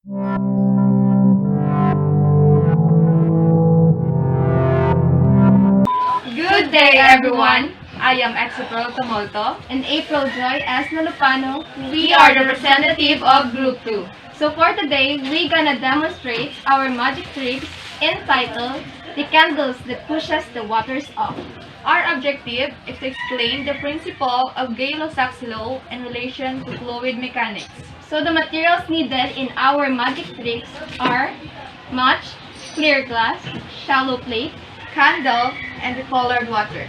Good day, everyone. I am Exapril Tomolto. And April Joy S. Nalupano. We are the representative of Group 2. So for today, we're gonna demonstrate our magic tricks entitled The Candles That Pushes the Waters Off. Our objective is to explain the principle of Gay-Lussac's law in relation to fluid mechanics. So the materials needed in our magic tricks are match, clear glass, shallow plate, Candle and colored water.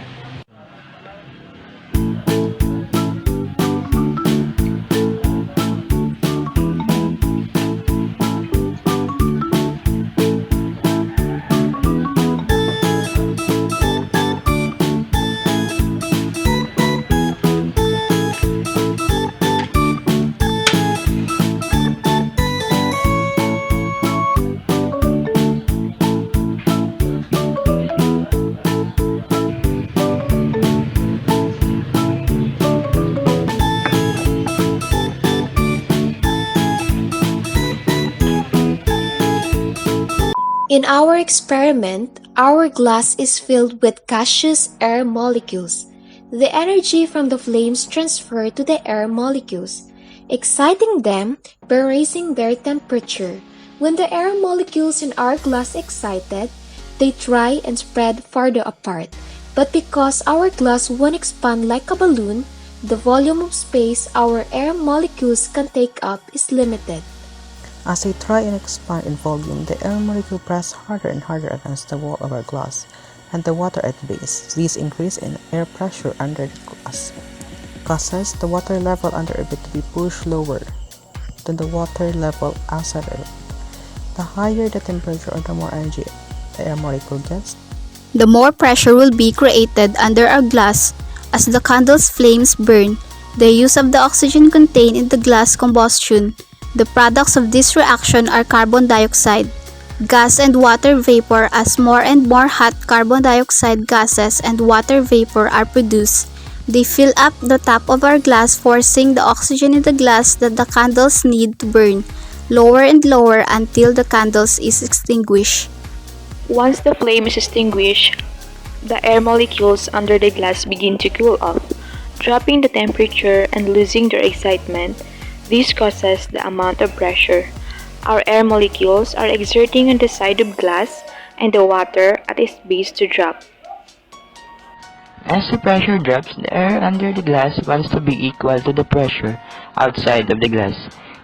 In our experiment, our glass is filled with gaseous air molecules. The energy from the flames transfer to the air molecules, exciting them by raising their temperature. When the air molecules in our glass excited, they dry and spread farther apart. But because our glass won't expand like a balloon, the volume of space our air molecules can take up is limited. As they try and expand in volume, the air molecule press harder and harder against the wall of our glass and the water at the base. This increase in air pressure under the glass causes the water level under it to be pushed lower than the water level outside of it. The higher the temperature or the more energy the air molecule gets, the more pressure will be created under our glass as the candle's flames burn. The use of the oxygen contained in the glass combustion. The products of this reaction are carbon dioxide, gas and water vapor. As more and more hot carbon dioxide gases and water vapor are produced, they fill up the top of our glass, forcing the oxygen in the glass that the candles need to burn lower and lower until the candles is extinguished. Once the flame is extinguished, the air molecules under the glass begin to cool off, dropping the temperature and losing their excitement. This causes the amount of pressure our air molecules are exerting on the side of glass and the water at its base to drop. As the pressure drops, the air under the glass wants to be equal to the pressure outside of the glass.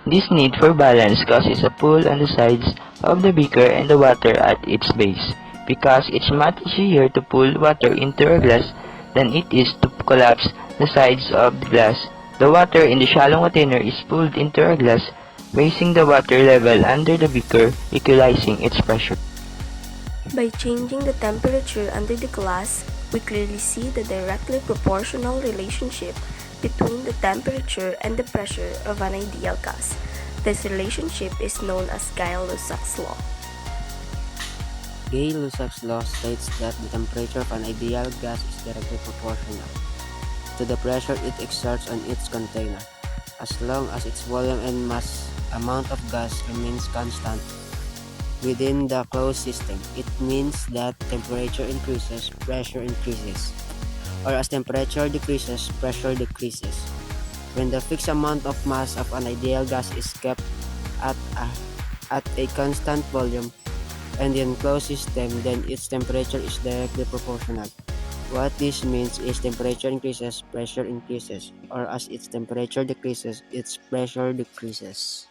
This need for balance causes a pull on the sides of the beaker and the water at its base. Because it's much easier to pull water into a glass than it is to collapse the sides of the glass, the water in the shallow container is pulled into a glass, raising the water level under the beaker, equalizing its pressure. By changing the temperature under the glass, we clearly see the directly proportional relationship between the temperature and the pressure of an ideal gas. This relationship is known as Gay-Lussac's law. Gay-Lussac's law states that the temperature of an ideal gas is directly proportional to the pressure it exerts on its container, as long as its volume and mass amount of gas remains constant within the closed system. It means that temperature increases, pressure increases, or as temperature decreases, pressure decreases. When the fixed amount of mass of an ideal gas is kept at a constant volume and in closed system, then its temperature is directly proportional. What this means is temperature increases, pressure increases, or as its temperature decreases, its pressure decreases.